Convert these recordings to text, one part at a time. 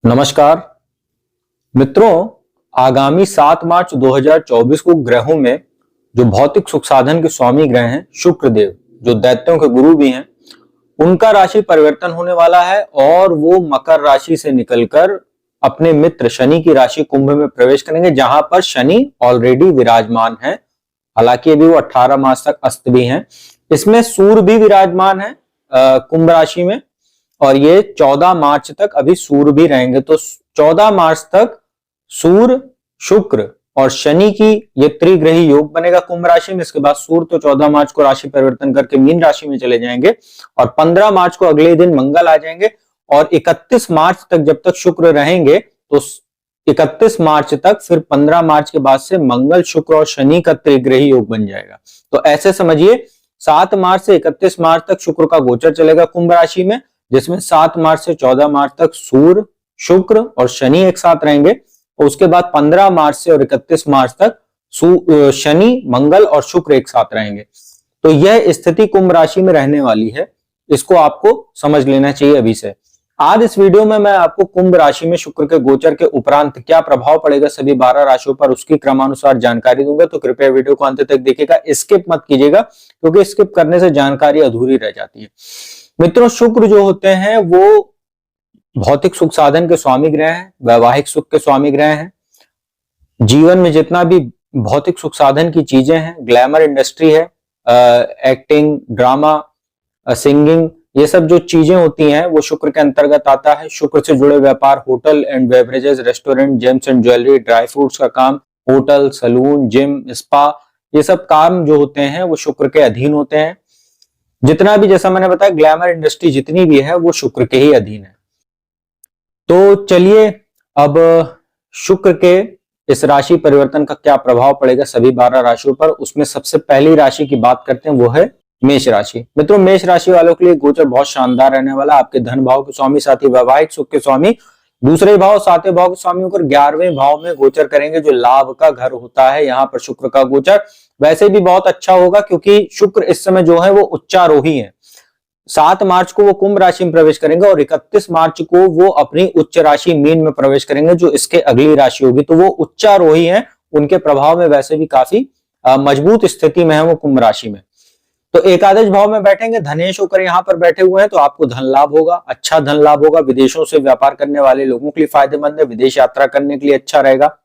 नमस्कार मित्रों, आगामी 7 मार्च 2024 को ग्रहों में जो भौतिक सुख साधन के स्वामी ग्रह हैं शुक्रदेव, जो दैत्यों के गुरु भी हैं, उनका राशि परिवर्तन होने वाला है और वो मकर राशि से निकलकर अपने मित्र शनि की राशि कुंभ में प्रवेश करेंगे, जहां पर शनि ऑलरेडी विराजमान है। हालांकि अभी वो 18 मार्च तक अस्त भी हैं। इसमें सूर्य भी विराजमान है कुंभ राशि में, और ये 14 मार्च तक अभी सूर्य भी रहेंगे। तो 14 मार्च तक सूर्य, शुक्र और शनि की ये त्रिग्रही योग बनेगा कुंभ राशि में। इसके बाद सूर्य तो 14 मार्च को राशि परिवर्तन करके मीन राशि में चले जाएंगे और 15 मार्च को अगले दिन मंगल आ जाएंगे और 31 मार्च तक जब तक शुक्र रहेंगे तो 31 मार्च तक, फिर 15 मार्च के बाद से मंगल, शुक्र और शनि का त्रिग्रही योग बन जाएगा। तो ऐसे समझिए 7 मार्च से 31 मार्च तक शुक्र का गोचर चलेगा कुंभ राशि में, जिसमें 7 मार्च से 14 मार्च तक सूर्य, शुक्र और शनि एक साथ रहेंगे। और उसके बाद 15 मार्च से और 31 मार्च तक शनि, मंगल और शुक्र एक साथ रहेंगे। तो यह स्थिति कुंभ राशि में रहने वाली है, इसको आपको समझ लेना चाहिए अभी से। आज इस वीडियो में मैं आपको कुंभ राशि में शुक्र के गोचर के उपरांत क्या प्रभाव पड़ेगा सभी 12 राशियों पर, उसकी क्रमानुसार जानकारी दूंगा। तो कृपया वीडियो को अंत तक देखिएगा, स्किप मत कीजिएगा, क्योंकि स्किप करने से जानकारी अधूरी रह जाती है। मित्रों, शुक्र जो होते हैं वो भौतिक सुख साधन के स्वामी ग्रह हैं, वैवाहिक सुख के स्वामी ग्रह हैं। जीवन में जितना भी भौतिक सुख साधन की चीजें हैं, ग्लैमर इंडस्ट्री है, एक्टिंग, ड्रामा, सिंगिंग, ये सब जो चीजें होती हैं वो शुक्र के अंतर्गत आता है। शुक्र से जुड़े व्यापार, hotel and beverages, restaurant, James and jewellery, dry fruits का काम, होटल, सलून, जिम, स्पा, ये सब काम जो होते हैं वो शुक्र के अधीन होते हैं। जितना भी, जैसा मैंने बताया, ग्लैमर इंडस्ट्री जितनी भी है वो शुक्र के ही अधीन है। तो चलिए अब शुक्र के इस राशि परिवर्तन का क्या प्रभाव पड़ेगा सभी 12 राशियों पर, उसमें सबसे पहली राशि की बात करते हैं, वो है मेष राशि। मित्रों, मेष राशि वालों के लिए गोचर बहुत शानदार रहने वाला। आपके धन भाव के स्वामी, साथ ही वैवाहिक सुख के स्वामी दूसरे भाव, सातवें भाव के स्वामी होकर 11वें भाव में गोचर करेंगे, जो लाभ का घर होता है। यहाँ पर शुक्र का गोचर वैसे भी बहुत अच्छा होगा, क्योंकि शुक्र इस समय जो है वो उच्चारोही है। 7 मार्च को वो कुंभ राशि में प्रवेश करेंगे और 31 मार्च को वो अपनी उच्च राशि मीन में प्रवेश करेंगे, जो इसके अगली राशि होगी। तो वो उच्चारोही है, उनके प्रभाव में वैसे भी काफी मजबूत स्थिति में है वो कुंभ राशि में। तो एकादश भाव में बैठेंगे, धनेश होकर यहाँ पर बैठे हुए हैं, तो आपको धन लाभ होगा, अच्छा धन लाभ होगा। विदेशों से व्यापार करने वाले लोगों के लिए फायदेमंद है, विदेश यात्रा करने के लिए अच्छा रहेगा।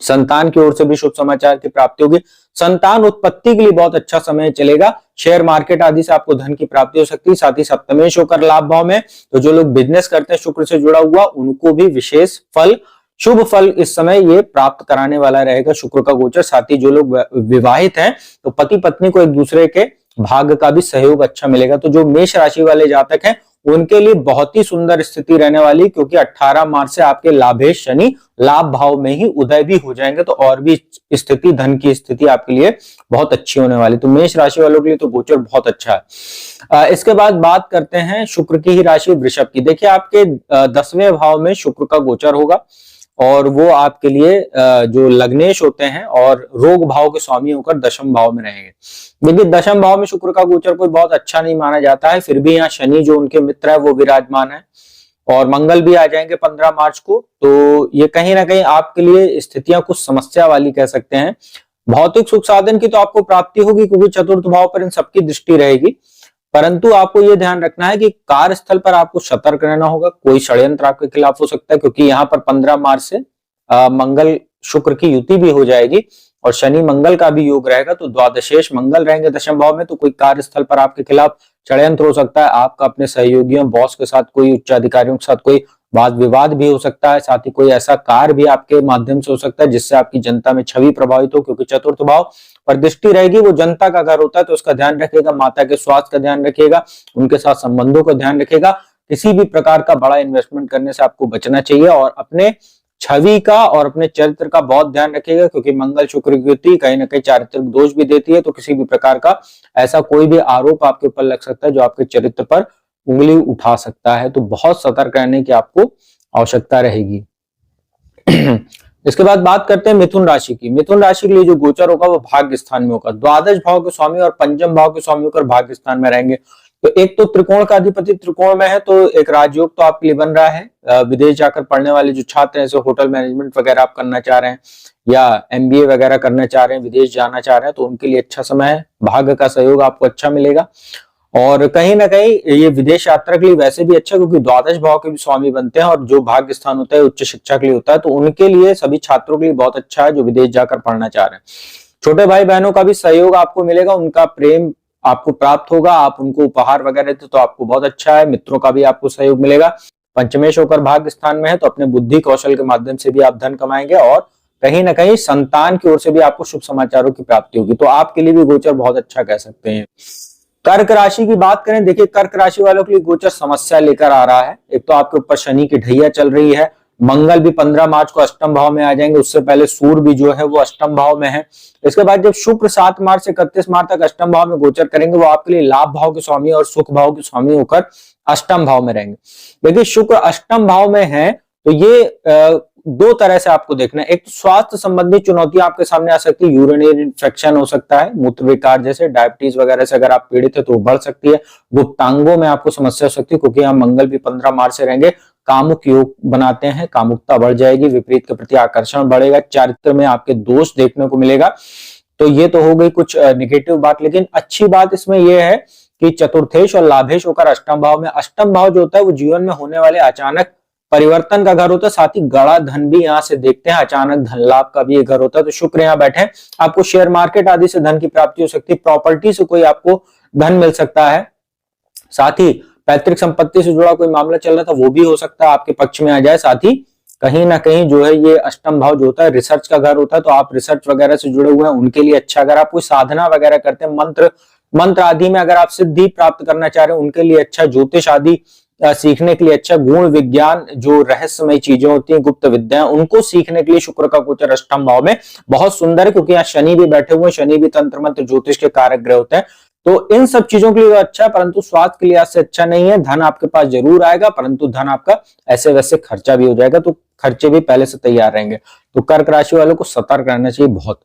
संतान की ओर से भी शुभ समाचार की प्राप्ति होगी। संतान उत्पत्ति के लिए बहुत अच्छा समय चलेगा। शेयर मार्केट आदि से आपको धन की प्राप्ति हो सकती है। साथ ही सप्तमेश होकर लाभ भाव में, तो जो लोग बिजनेस करते हैं शुक्र से जुड़ा हुआ, उनको भी विशेष फल, शुभ फल इस समय ये प्राप्त कराने वाला रहेगा शुक्र का गोचर। साथ ही जो लोग विवाहित हैं तो पति पत्नी को एक दूसरे के भाग्य का भी सहयोग अच्छा मिलेगा। तो जो मेष राशि वाले जातक हैं उनके लिए बहुत ही सुंदर स्थिति रहने वाली, क्योंकि 18 मार्च से आपके लाभेश शनि लाभ भाव में ही उदय भी हो जाएंगे, तो और भी स्थिति, धन की स्थिति आपके लिए बहुत अच्छी होने वाली। तो मेष राशि वालों के लिए तो गोचर बहुत अच्छा है। इसके बाद बात करते हैं शुक्र की ही राशि वृषभ की। देखिए, आपके 10वें भाव में शुक्र का गोचर होगा और वो आपके लिए जो लग्नेश होते हैं और रोग भाव के स्वामी होकर दशम भाव में रहेंगे। देखिए, दशम भाव में शुक्र का गोचर कोई बहुत अच्छा नहीं माना जाता है, फिर भी यहाँ शनि जो उनके मित्र है वो विराजमान है और मंगल भी आ जाएंगे 15 मार्च को। तो ये कहीं ना कहीं आपके लिए स्थितियां कुछ समस्या वाली कह सकते हैं। भौतिक सुख साधन की तो आपको प्राप्ति होगी, क्योंकि चतुर्थ भाव पर इन सबकी दृष्टि रहेगी, परंतु आपको यह ध्यान रखना है कि कार्यस्थल पर आपको सतर्क रहना होगा। कोई षड्यंत्र आपके खिलाफ हो सकता है, क्योंकि यहाँ पर 15 मार्च से मंगल शुक्र की युति भी हो जाएगी और शनि मंगल का भी योग रहेगा। तो द्वादशेष मंगल रहेंगे दशम भाव में, तो कोई कार्यस्थल पर आपके खिलाफ षड्यंत्र हो सकता है। आपका अपने सहयोगियों, बॉस के साथ, कोई उच्चाधिकारियों के साथ कोई वाद विवाद भी हो सकता है। साथ ही कोई ऐसा कार्य भी आपके माध्यम से हो सकता है जिससे आपकी जनता में छवि प्रभावित हो, क्योंकि चतुर्थ भाव पर दृष्टि रहेगी, वो जनता का घर होता है, तो उसका ध्यान रखिएगा। माता के स्वास्थ्य का ध्यान रखिएगा, उनके साथ संबंधों का ध्यान रखिएगा। किसी भी प्रकार का बड़ा इन्वेस्टमेंट करने से आपको बचना चाहिए और अपने छवि का और अपने चरित्र का बहुत ध्यान रखिएगा, क्योंकि मंगल शुक्र की युति कहीं ना कहीं चारित्रिक दोष भी देती है। तो किसी भी प्रकार का ऐसा कोई भी आरोप आपके ऊपर लग सकता है जो आपके चरित्र पर उंगली उठा सकता है, तो बहुत सतर्क रहने की आपको आवश्यकता रहेगी। इसके बाद बात करते हैं मिथुन राशि की। मिथुन राशि के लिए जो गोचर होगा वो भाग्य स्थान में होगा। द्वादश भाव के स्वामी और पंचम भाव के स्वामी होकर भाग्य स्थान में रहेंगे। तो एक तो त्रिकोण का अधिपति त्रिकोण में है, तो एक राजयोग तो आपके लिए बन रहा है। विदेश जाकर पढ़ने वाले जो छात्र हैं, जैसे होटल मैनेजमेंट वगैरह आप करना चाह रहे हैं या एमबीए वगैरह करना चाह रहे हैं, विदेश जाना चाह रहे हैं, तो उनके लिए अच्छा समय है। भाग्य का सहयोग आपको अच्छा मिलेगा। और कहीं ना कहीं ये विदेश यात्रा के लिए वैसे भी अच्छा, क्योंकि द्वादश भाव के भी स्वामी बनते हैं और जो भाग्य स्थान होता है उच्च शिक्षा के लिए होता है, तो उनके लिए सभी छात्रों के लिए बहुत अच्छा है जो विदेश जाकर पढ़ना चाह रहे हैं। छोटे भाई बहनों का भी सहयोग आपको मिलेगा, उनका प्रेम आपको प्राप्त होगा, आप उनको उपहार वगैरह देते तो आपको बहुत अच्छा है। मित्रों का भी आपको सहयोग मिलेगा। पंचमेश होकर भाग्य स्थान में है, तो अपने बुद्धि कौशल के माध्यम से भी आप धन कमाएंगे और कहीं ना कहीं संतान की ओर से भी आपको शुभ समाचारों की प्राप्ति होगी। तो आपके लिए भी गोचर बहुत अच्छा कह सकते हैं। कर्क राशि की बात करें, देखिए कर्क राशि वालों के लिए गोचर समस्या लेकर आ रहा है। एक तो आपके ऊपर शनि की ढैया चल रही है, मंगल भी 15 मार्च को अष्टम भाव में आ जाएंगे, उससे पहले सूर्य भी जो है वो अष्टम भाव में है। इसके बाद जब शुक्र 7 मार्च से 31 मार्च तक अष्टम भाव में गोचर करेंगे, वो आपके लिए लाभ भाव के स्वामी और सुख भाव के स्वामी होकर अष्टम भाव में रहेंगे। देखिए शुक्र अष्टम भाव में है, तो ये दो तरह से आपको देखना है। एक तो स्वास्थ्य संबंधी चुनौतियां आपके सामने आ सकती है, यूरिनरी इन्फेक्शन हो सकता है, मूत्र विकार जैसे डायबिटीज वगैरह से अगर आप पीड़ित है तो वो बढ़ सकती है। गुप्तांगों में आपको समस्या हो सकती है, क्योंकि यहाँ मंगल भी 15 मार्च से रहेंगे। कामुक योग बनाते हैं, कामुकता बढ़ जाएगी, विपरीत के प्रति आकर्षण बढ़ेगा, चारित्र में आपके दोष देखने को मिलेगा। तो ये तो हो गई कुछ निगेटिव बात, लेकिन अच्छी बात इसमें यह है कि चतुर्थेश और लाभेश होकर अष्टम भाव में, अष्टम भाव जो होता है वो जीवन में होने वाले अचानक परिवर्तन का घर होता है, साथ ही गड़ा धन भी यहाँ से देखते हैं, अचानक धन लाभ का भी एक घर होता है। तो शुक्र यहाँ बैठे, आपको शेयर मार्केट आदि से धन की प्राप्ति हो सकती है, प्रॉपर्टी से कोई आपको धन मिल सकता है, साथ ही पैतृक संपत्ति से जुड़ा कोई मामला चल रहा था वो भी हो सकता है आपके पक्ष में आ जाए। साथ ही कहीं ना कहीं जो है ये अष्टम भाव जो होता है रिसर्च का घर होता है, तो आप रिसर्च वगैरह से जुड़े हुए हैं उनके लिए अच्छा। अगर आप कोई साधना वगैरह करते हैं, मंत्र आदि में अगर आप सिद्धि प्राप्त करना चाह रहे हैं उनके लिए अच्छा, ज्योतिष आदि सीखने के लिए अच्छा, गुण विज्ञान जो रहस्यमय चीजें होती हैं, गुप्त विद्या, उनको सीखने के लिए शुक्र का गोचर अष्टम भाव में बहुत सुंदर है, क्योंकि यहाँ शनि भी बैठे हुए हैं, शनि भी तंत्र मंत्र ज्योतिष के कारक ग्रह होते हैं। तो इन सब चीजों के लिए अच्छा है, परंतु स्वास्थ्य के लिए आज से अच्छा नहीं है। धन आपके पास जरूर आएगा, परंतु धन आपका ऐसे वैसे खर्चा भी हो जाएगा, तो खर्चे भी पहले से तैयार रहेंगे। तो कर्क राशि वालों को सतर्क रहना चाहिए बहुत।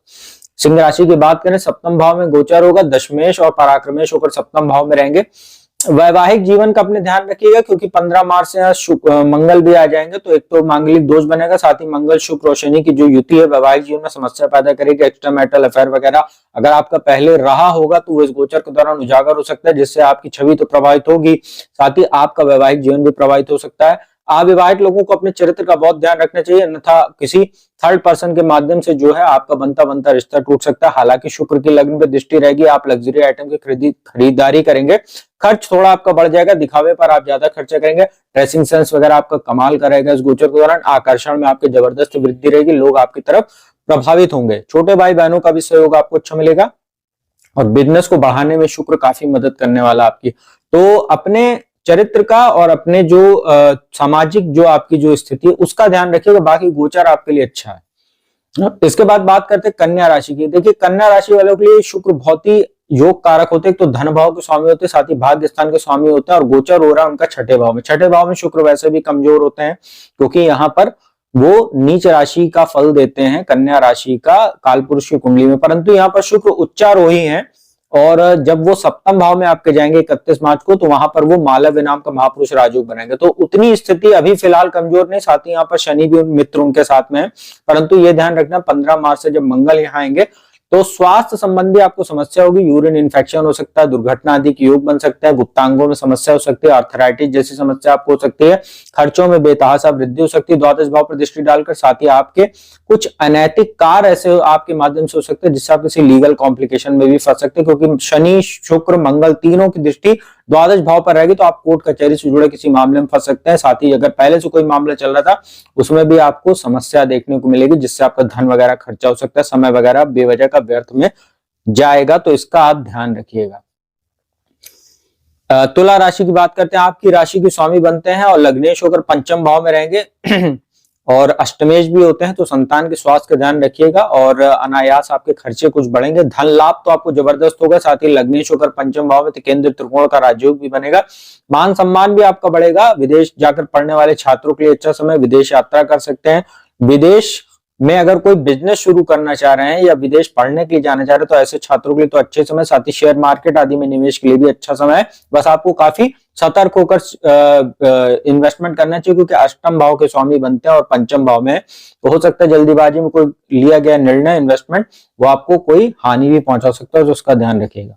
सिंह राशि की बात करें, सप्तम भाव में गोचर होगा, दशमेश और पराक्रमेश होकर सप्तम भाव में रहेंगे। वैवाहिक जीवन का अपने ध्यान रखिएगा, क्योंकि 15 मार्च से मंगल भी आ जाएंगे, तो एक तो मांगलिक दोष बनेगा, साथ ही मंगल शुक्र और शनि की जो युति है वैवाहिक जीवन में समस्या पैदा करेगी, एक्स्ट्रा मैरिटल अफेयर वगैरह अगर आपका पहले रहा होगा तो वो इस गोचर के दौरान उजागर हो सकता है, जिससे आपकी छवि तो प्रभावित होगी, साथ ही आपका वैवाहिक जीवन भी प्रभावित हो सकता है। अविवाहित लोगों को अपने चरित्र का बहुत ध्यान रखना चाहिए, अन्यथा किसी थर्ड पर्सन के माध्यम से जो है आपका बनता बनता रिश्ता टूट सकता है। हालांकि शुक्र की लग्न पे दृष्टि रहेगी, आप लग्जरी आइटम की खरीदारी करेंगे, खर्च थोड़ा आपका बढ़ जाएगा, दिखावे पर आप ज्यादा खर्चा करेंगे, ड्रेसिंग सेंस वगैरह आपका कमाल करेगा इस गोचर के दौरान, आकर्षण में आपके जबरदस्त वृद्धि रहेगी, लोग आपकी तरफ प्रभावित होंगे। छोटे भाई बहनों का भी सहयोग आपको अच्छा मिलेगा और बिजनेस को बढ़ाने में शुक्र काफी मदद करने वाला आपकी। तो अपने चरित्र का और अपने जो सामाजिक जो आपकी जो स्थिति है उसका ध्यान रखिएगा, बाकी गोचर आपके लिए अच्छा है। इसके बाद बात करते हैं कन्या राशि की। देखिए कन्या राशि वालों के लिए शुक्र बहुत ही योग कारक होते हैं, तो धन भाव के स्वामी होते हैं, साथ ही भाग्य स्थान के स्वामी होते हैं, और गोचर हो रहा है उनका छठे भाव में। छठे भाव में शुक्र वैसे भी कमजोर होते हैं, क्योंकि यहाँ पर वो नीच राशि का फल देते हैं, कन्या राशि का कालपुरुष की कुंडली में, परंतु यहाँ पर शुक्र उच्चारोही है, और जब वो सप्तम भाव में आपके जाएंगे 31 मार्च को, तो वहां पर वो मालव्य नाम का महापुरुष राजयोग बनेंगे। तो उतनी स्थिति अभी फिलहाल कमजोर नहीं, साथ ही यहाँ पर शनि भी मित्र उनके साथ में है, परंतु ये ध्यान रखना 15 मार्च से जब मंगल यहाँ आएंगे तो स्वास्थ्य संबंधी आपको समस्या होगी, यूरिन इन्फेक्शन हो सकता है, दुर्घटना आदि की योग बन सकता है, गुप्तांगों में समस्या हो सकती है, आर्थराइटिस जैसी समस्या आपको हो सकती है, खर्चों में बेतहाशा वृद्धि हो सकती है, द्वादश भाव पर दृष्टि डालकर, साथ ही आपके कुछ अनैतिक कार्य ऐसे आपके माध्यम से हो सकते हैं जिससे आप किसी लीगल कॉम्प्लिकेशन में भी फंस सकते हैं, क्योंकि शनि शुक्र मंगल तीनों की दृष्टि द्वादश भाव पर रहेगी, तो आप कोर्ट कचहरी से जुड़े किसी मामले में फंस सकते हैं। साथ ही अगर पहले से कोई मामला चल रहा था उसमें भी आपको समस्या देखने को मिलेगी, जिससे आपका धन वगैरह खर्चा हो सकता है, समय वगैरह बेवजह का व्यर्थ में जाएगा, तो इसका आप ध्यान रखिएगा। तुला राशि की बात करते हैं, आपकी राशि के स्वामी बनते हैं और लग्नेश होकर पंचम भाव में रहेंगे और अष्टमेश भी होते हैं, तो संतान के स्वास्थ्य का ध्यान रखिएगा और अनायास आपके खर्चे कुछ बढ़ेंगे, धन लाभ तो आपको जबरदस्त होगा, साथ ही लग्नेश होकर पंचम भाव में केंद्र त्रिकोण का राजयोग भी बनेगा, मान सम्मान भी आपका बढ़ेगा, विदेश जाकर पढ़ने वाले छात्रों के लिए अच्छा समय, विदेश यात्रा कर सकते हैं, विदेश में अगर कोई बिजनेस शुरू करना चाह रहे हैं या विदेश पढ़ने के लिए जाना चाह रहे हैं तो ऐसे छात्रों के लिए तो अच्छे समय, साथ ही शेयर मार्केट आदि में निवेश के लिए भी अच्छा समय है। बस आपको काफी सतर्क होकर इन्वेस्टमेंट करना चाहिए, क्योंकि अष्टम भाव के स्वामी बनते हैं और पंचम भाव में है, तो हो सकता है जल्दीबाजी में कोई लिया गया निर्णय इन्वेस्टमेंट वो आपको कोई हानि भी पहुंचा सकता है, तो उसका ध्यान रखिएगा।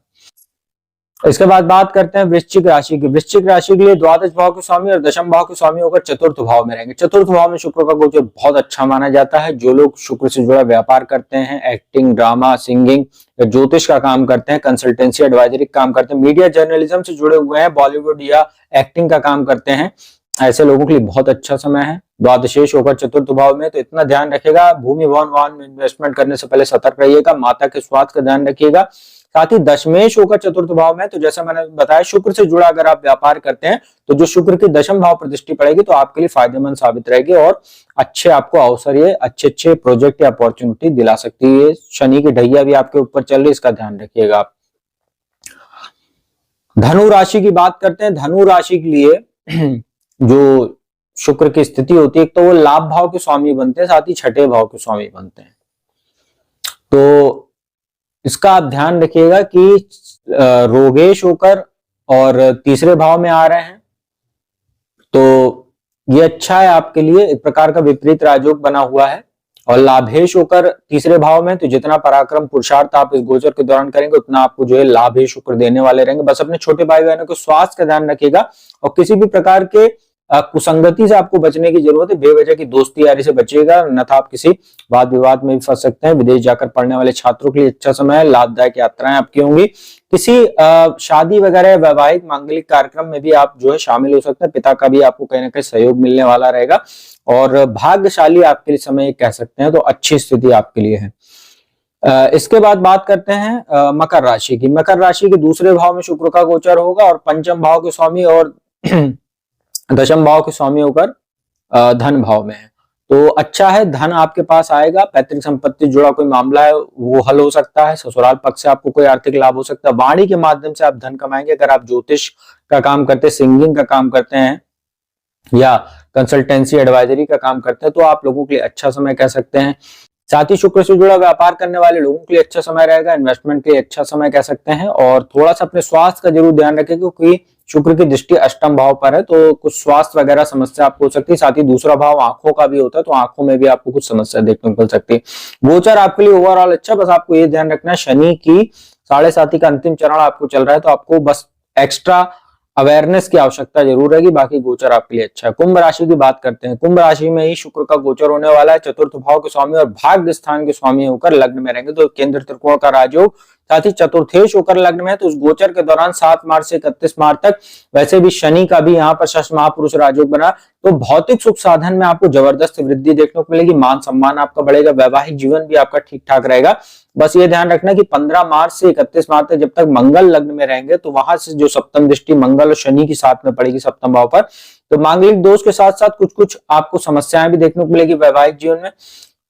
इसके बाद बात करते हैं वृश्चिक राशि की। वृश्चिक राशि के लिए द्वादश भाव के स्वामी और दशम भाव के स्वामी होकर चतुर्थ भाव में रहेंगे। चतुर्थ भाव में शुक्र का गोचर बहुत अच्छा माना जाता है। जो लोग शुक्र से जुड़ा व्यापार करते हैं, एक्टिंग, ड्रामा, सिंगिंग या ज्योतिष का काम करते हैं, कंसल्टेंसी एडवाइजरी का काम करते हैं, मीडिया जर्नलिज्म से जुड़े हुए हैं, बॉलीवुड या एक्टिंग का काम करते हैं, ऐसे लोगों के लिए बहुत अच्छा समय है। द्वादशेश होकर चतुर्थ भाव में, तो इतना ध्यान रखिएगा, भूमि भवन वाहन में इन्वेस्टमेंट करने से पहले सतर्क रहिएगा, माता के स्वास्थ्य का ध्यान रखिएगा। साथ ही दशमेश होकर चतुर्थ भाव में, तो जैसा मैंने बताया शुक्र से जुड़ा अगर आप व्यापार करते हैं तो जो शुक्र की दशम भाव पर दृष्टि पड़ेगी तो आपके लिए फायदेमंद साबित रहेगी और अच्छे आपको अवसर, ये अच्छे प्रोजेक्ट या अपॉर्चुनिटी दिला सकती है। शनि की ढैया भी आपके ऊपर चल रही, इसका ध्यान रखिएगा आप। धनु राशि की बात करते हैं। धनु राशि के लिए जो शुक्र की स्थिति होती है, एक तो वो लाभ भाव के स्वामी बनते हैं, साथ ही छठे भाव के स्वामी बनते हैं। तो इसका आप ध्यान रखिएगा कि रोगेश होकर और तीसरे भाव में आ रहे हैं, तो ये अच्छा है आपके लिए, एक प्रकार का विपरीत राजयोग बना हुआ है। और लाभेश होकर तीसरे भाव में, तो जितना पराक्रम पुरुषार्थ आप इस गोचर के दौरान करेंगे उतना आपको जो है लाभ ही शुक्र देने वाले रहेंगे। बस अपने छोटे भाई बहनों के स्वास्थ्य का ध्यान रखिएगा और किसी भी प्रकार के कुसंगति से आपको बचने की जरूरत है। बेवजह की दोस्ती यारी से बचिएगा, अन्यथा आप किसी वाद विवाद में भी फंस सकते हैं। विदेश जाकर पढ़ने वाले छात्रों के लिए अच्छा समय है, लाभदायक यात्राएं आपकी होंगी। किसी शादी वगैरह वैवाहिक मांगलिक कार्यक्रम में भी आप जो है शामिल हो सकते हैं। पिता का भी आपको कहीं ना कहीं सहयोग मिलने वाला रहेगा और भाग्यशाली आपके लिए समय कह सकते हैं, तो अच्छी स्थिति आपके लिए है। इसके बाद बात करते हैं मकर राशि की। मकर राशि के दूसरे भाव में शुक्र का गोचर होगा और पंचम भाव के स्वामी और दशम भाव के स्वामी होकर धन भाव में है, तो अच्छा है। धन आपके पास आएगा, पैतृक संपत्ति जुड़ा कोई मामला है वो हल हो सकता है, ससुराल पक्ष से आपको कोई आर्थिक लाभ हो सकता है, वाणी के माध्यम से आप धन कमाएंगे। अगर आप ज्योतिष का काम करते हैं, सिंगिंग का काम करते हैं या कंसल्टेंसी एडवाइजरी का काम करते हैं तो आप लोगों के लिए अच्छा समय कह सकते हैं। साथ ही शुक्र से जुड़ा व्यापार करने वाले लोगों के लिए अच्छा समय रहेगा, इन्वेस्टमेंट के लिए अच्छा समय कह सकते हैं। और थोड़ा सा अपने स्वास्थ्य का जरूर ध्यान रखें, क्योंकि शुक्र की दृष्टि अष्टम भाव पर है, तो कुछ स्वास्थ्य वगैरह समस्या आपको हो सकती है। साथ ही दूसरा भाव आंखों का भी होता है, तो आंखों में भी आपको कुछ समस्या देखने को मिल सकती है। गोचर आपके लिए ओवरऑल अच्छा, बस आपको ये ध्यान रखना है शनि की 7.5 का अंतिम चरण आपको चल रहा है, तो आपको बस एक्स्ट्रा अवेयरनेस की आवश्यकता जरूर रहेगी, बाकी गोचर आपके लिए अच्छा है। कुंभ राशि की बात करते हैं। कुंभ राशि में ही शुक्र का गोचर होने वाला है, चतुर्थ भाव के स्वामी और भाग्य स्थान के स्वामी होकर लग्न में रहेंगे, तो केंद्र त्रिकोण का राजयोग, साथ ही चतुर्थेश होकर लग्न में है। तो उस गोचर के दौरान 7 मार्च से 31 मार्च तक वैसे भी शनि का भी यहाँ पर षष्ठ महापुरुष राजयोग बना, तो भौतिक सुख साधन में आपको जबरदस्त वृद्धि देखने को मिलेगी, मान सम्मान आपका बढ़ेगा, वैवाहिक जीवन भी आपका ठीक ठाक रहेगा। बस ये ध्यान रखना कि 15 मार्च से 31 मार्च तक जब तक मंगल लग्न में रहेंगे, तो वहां से जो सप्तम दृष्टि मंगल और शनि की साथ में पड़ेगी सप्तम भाव पर, तो मांगलिक दोष के साथ साथ कुछ कुछ आपको समस्याएं भी देखने को मिलेगी वैवाहिक जीवन में।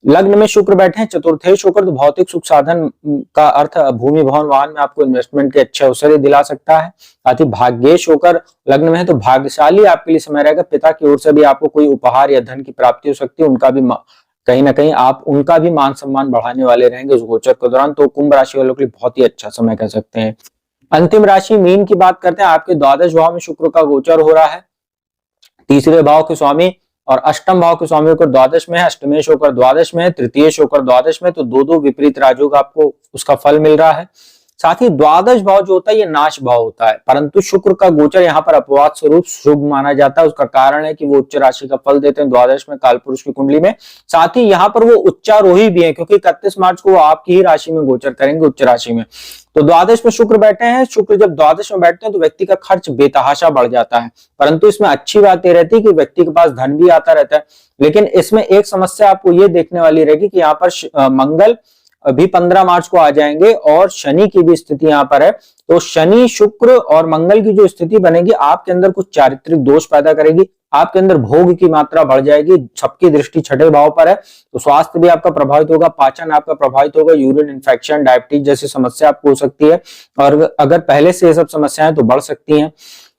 लग्न में शुक्र बैठे हैं चतुर्थेश होकर, तो भौतिक सुख साधन का अर्थ भूमि भवन वाहन में आपको इन्वेस्टमेंट के अच्छे अवसर दिला सकता है। साथ ही भाग्येश होकर लग्न में है, तो भाग्यशाली आपके लिए समय रहेगा। पिता की ओर से भी आपको कोई उपहार या धन की प्राप्ति हो सकती है, उनका भी कहीं ना कहीं आप उनका भी मान सम्मान बढ़ाने वाले रहेंगे उस गोचर के दौरान, तो कुंभ राशि वालों के लिए बहुत ही अच्छा समय कह सकते हैं। अंतिम राशि मीन की बात करते हैं। आपके द्वादश भाव में शुक्र का गोचर हो रहा है, तीसरे भाव के स्वामी और अष्टम भाव के स्वामी होकर द्वादश में है, अष्टमेश होकर द्वादश में है, तृतीयेश होकर द्वादश में, तो दो विपरीत राजयोग आपको उसका फल मिल रहा है। साथ ही द्वादश भाव जो होता है ये नाश भाव होता है, परंतु शुक्र का गोचर यहाँ पर अपवाद स्वरूप शुभ माना जाता है। उसका कारण है कि वो उच्च राशि का फल देते हैं द्वादश में कालपुरुष की कुंडली में। साथ ही यहाँ पर वो उच्चारोही भी है, क्योंकि 31 मार्च को वो आपकी ही राशि में गोचर करेंगे, उच्च राशि में। तो द्वादश में शुक्र बैठे हैं, शुक्र जब द्वादश में बैठते हैं तो व्यक्ति का खर्च बेतहाशा बढ़ जाता है, परंतु इसमें अच्छी बात यह रहती है कि व्यक्ति के पास धन भी आता रहता है। लेकिन इसमें एक समस्या आपको ये देखने वाली रहेगी कि यहाँ पर मंगल अभी 15 मार्च को आ जाएंगे और शनि की भी स्थिति यहाँ पर है, तो शनि शुक्र और मंगल की जो स्थिति बनेगी आपके अंदर कुछ चारित्रिक दोष पैदा करेगी, आपके अंदर भोग की मात्रा बढ़ जाएगी। सबकी दृष्टि छठे भाव पर है, तो स्वास्थ्य भी आपका प्रभावित होगा, पाचन आपका प्रभावित होगा, यूरिन इन्फेक्शन, डायबिटीज जैसी समस्या आपको हो सकती है, और अगर पहले से ये सब समस्याएं तो बढ़ सकती हैं।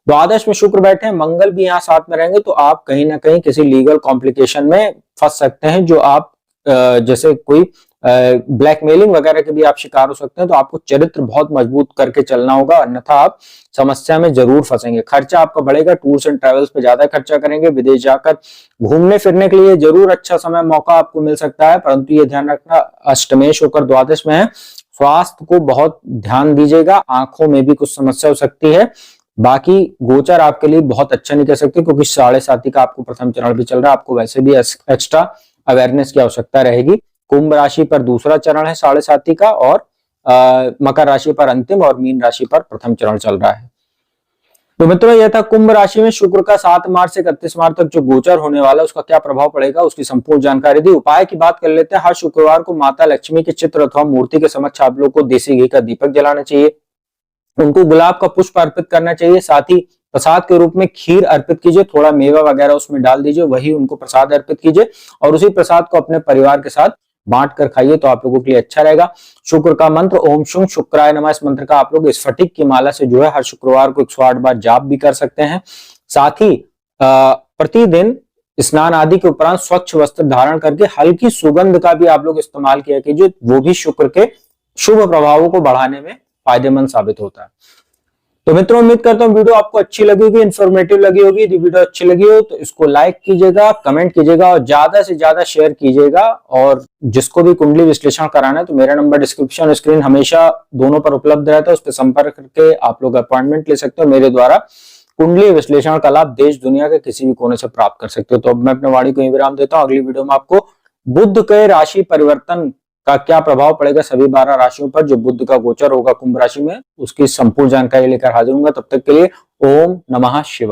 द्वादश में शुक्र बैठे हैं, मंगल भी यहाँ साथ में रहेंगे, तो आप कहीं ना कहीं किसी लीगल कॉम्प्लिकेशन में फंस सकते हैं, जो आप जैसे कोई ब्लैकमेलिंग वगैरह के भी आप शिकार हो सकते हैं। तो आपको चरित्र बहुत मजबूत करके चलना होगा, अन्यथा आप समस्या में जरूर फंसेंगे। खर्चा आपका बढ़ेगा, टूर्स एंड ट्रेवल्स पे ज्यादा खर्चा करेंगे। विदेश जाकर घूमने फिरने के लिए जरूर अच्छा समय मौका आपको मिल सकता है, परंतु ये ध्यान रखना अष्टमेश होकर द्वादश में है, स्वास्थ्य को बहुत ध्यान दीजिएगा। आंखों में भी कुछ समस्या हो सकती है। बाकी गोचर आपके लिए बहुत अच्छा नहीं कह सकते, क्योंकि 7.5 का आपको प्रथम चरण भी चल रहा है। आपको वैसे भी एक्स्ट्रा अवेयरनेस की आवश्यकता रहेगी। कुंभ राशि पर दूसरा चरण है 7.5 का, और मकर राशि पर अंतिम और मीन राशि पर प्रथम चरण चल रहा है। तो मित्रों, यह था कुंभ राशि में शुक्र का 7 मार्च से 31 मार्च तक जो गोचर होने वाला है उसका क्या प्रभाव पड़ेगा, उसकी संपूर्ण जानकारी दी। उपाय की बात कर लेते हैं। हर शुक्रवार को माता लक्ष्मी के चित्र अथवा मूर्ति के समक्ष आप लोग को देसी घी का दीपक जलाना चाहिए, उनको गुलाब का पुष्प अर्पित करना चाहिए। साथ ही प्रसाद के रूप में खीर अर्पित कीजिए, थोड़ा मेवा वगैरह उसमें डाल दीजिए, वही उनको प्रसाद अर्पित कीजिए और उसी प्रसाद को अपने परिवार के साथ बांट कर खाइए, तो आप लोगों के लिए अच्छा रहेगा। शुक्र का मंत्र ओम शुं शुक्राय नमः, इस मंत्र का आप लोग स्फटिक की माला से जो है हर शुक्रवार को 108 बार जाप भी कर सकते हैं। साथ ही प्रतिदिन स्नान आदि के उपरांत स्वच्छ वस्त्र धारण करके हल्की सुगंध का भी आप लोग इस्तेमाल किया कीजिए, वो भी शुक्र के शुभ प्रभावों को बढ़ाने में फायदेमंद साबित होता है। तो मित्रों, उम्मीद करता हूँ वीडियो आपको अच्छी लगी होगी, इन्फॉर्मेटिव लगी होगी। यदि वीडियो अच्छी लगी हो तो इसको लाइक कीजिएगा, कमेंट कीजिएगा और ज्यादा से ज्यादा शेयर कीजिएगा। और जिसको भी कुंडली विश्लेषण कराना है तो मेरा नंबर डिस्क्रिप्शन स्क्रीन हमेशा दोनों पर उपलब्ध रहता है, उस पर संपर्क करके आप लोग अपॉइंटमेंट ले सकते हो। मेरे द्वारा कुंडली विश्लेषण का लाभ देश दुनिया के किसी भी कोने से प्राप्त कर सकते हो। तो अब मैं अपने वाणी को विराम देता हूँ। अगली वीडियो में आपको बुध के राशि परिवर्तन का क्या प्रभाव पड़ेगा सभी 12 राशियों पर, जो बुध का गोचर होगा कुंभ राशि में, उसकी संपूर्ण जानकारी लेकर हाजिर हूंगा। तब तक के लिए ओम नमः शिवाय।